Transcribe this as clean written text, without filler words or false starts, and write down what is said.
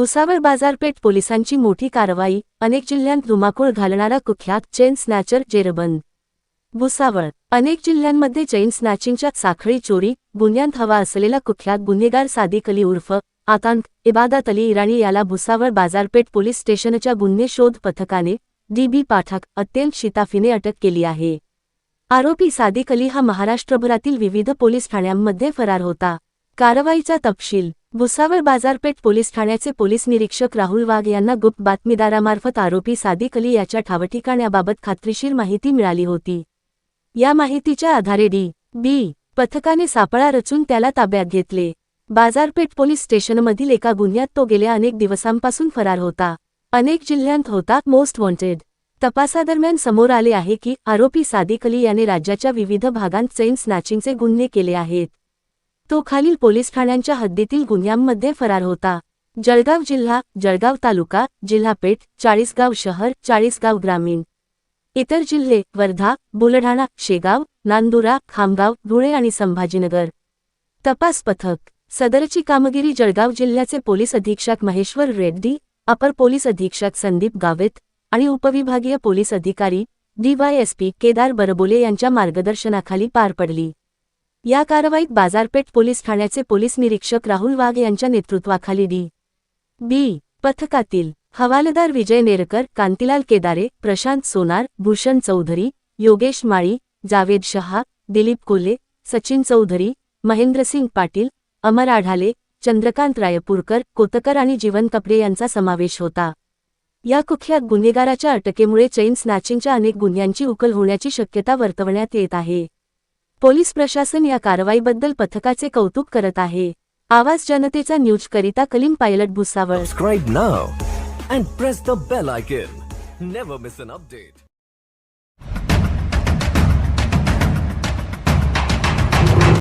भुसावळ बाजारपेठ पोलिसांची मोठी कारवाई, अनेक जिल्ह्यांत धुमाकूळ घालणारा कुख्यात चेन स्नॅचर जेरबंद. भुसावळ. अनेक जिल्ह्यांमध्ये चेन स्नॅचिंगच्या साखळी चोरी गुन्ह्यांत हवा असलेला कुख्यात गुन्हेगार सादिक अली उर्फ आतंक इबादत अली इराणी याला भुसावळ बाजारपेठ पोलीस स्टेशनच्या गुन्हे शोध पथकाने DB पाठक अत्यंत शिताफीने अटक केली आहे. आरोपी सादिक अली हा महाराष्ट्रभरातील विविध पोलीस ठाण्यांमध्ये फरार होता. कारवाईचा तपशील. भुसावळ बाजारपेठ पोलीस ठाण्याचे पोलीस निरीक्षक राहुल वाघ यांना गुप्त बातमीदारामार्फत आरोपी सादिक अली याच्या ठावठिकाण्याबाबत खात्रीशीर माहिती मिळाली होती. या माहितीच्या आधारे DB पथकाने सापळा रचून त्याला ताब्यात घेतले. बाजारपेठ पोलीस स्टेशनमधील एका गुन्ह्यात तो गेल्या अनेक दिवसांपासून फरार होता. अनेक जिल्ह्यांत होता मोस्ट वॉन्टेड. तपासादरम्यान समोर आले आहे की आरोपी सादिक अली याने राज्याच्या विविध भागांत चेन स्नॅचिंगचे गुन्हे केले आहेत. तो खालील पोलीस ठाण्यांच्या हद्दीतील गुन्ह्यांमध्ये फरार होता: जळगाव जिल्हा, जळगाव तालुका, जिल्हा पेठ, चाळीसगाव शहर, चाळीसगाव ग्रामीण. इतर जिल्हे: वर्धा, बुलढाणा, शेगाव, नांदुरा, खामगाव, धुळे आणि संभाजीनगर. तपास पथक. सदरची कामगिरी जळगाव जिल्ह्याचे पोलीस अधीक्षक महेश्वर रेड्डी, अपर पोलीस अधीक्षक संदीप गावित आणि उपविभागीय पोलीस अधिकारी DYSP केदार बरबोले यांच्या मार्गदर्शनाखाली पार पडली. या कारवाईत बाजारपेठ पोलीस ठाण्याचे पोलीस निरीक्षक राहुल वाघ यांच्या नेतृत्वाखाली DB पथकातील हवालदार विजय नेरकर, कांतीलाल केदारे, प्रशांत सोनार, भूषण चौधरी, योगेश माळी, जावेद शहा, दिलीप कोल्हे, सचिन चौधरी, महेंद्रसिंग पाटील, अमर आढाले, चंद्रकांत रायपूरकर, कोतकर आणि जीवन कपडे यांचा समावेश होता. या कुख्यात गुन्हेगाराच्या अटकेमुळे चेन स्नॅचिंगच्या अनेक गुन्ह्यांची उकल होण्याची शक्यता वर्तवण्यात येत आहे. पोलीस प्रशासन या कारवाईबद्दल पथकाचे कौतुक करत आहे. आवाज जनतेचा न्यूज करिता Kaleem Pilot, Bhusawal. Subscribe now and press the bell icon. Never miss an update.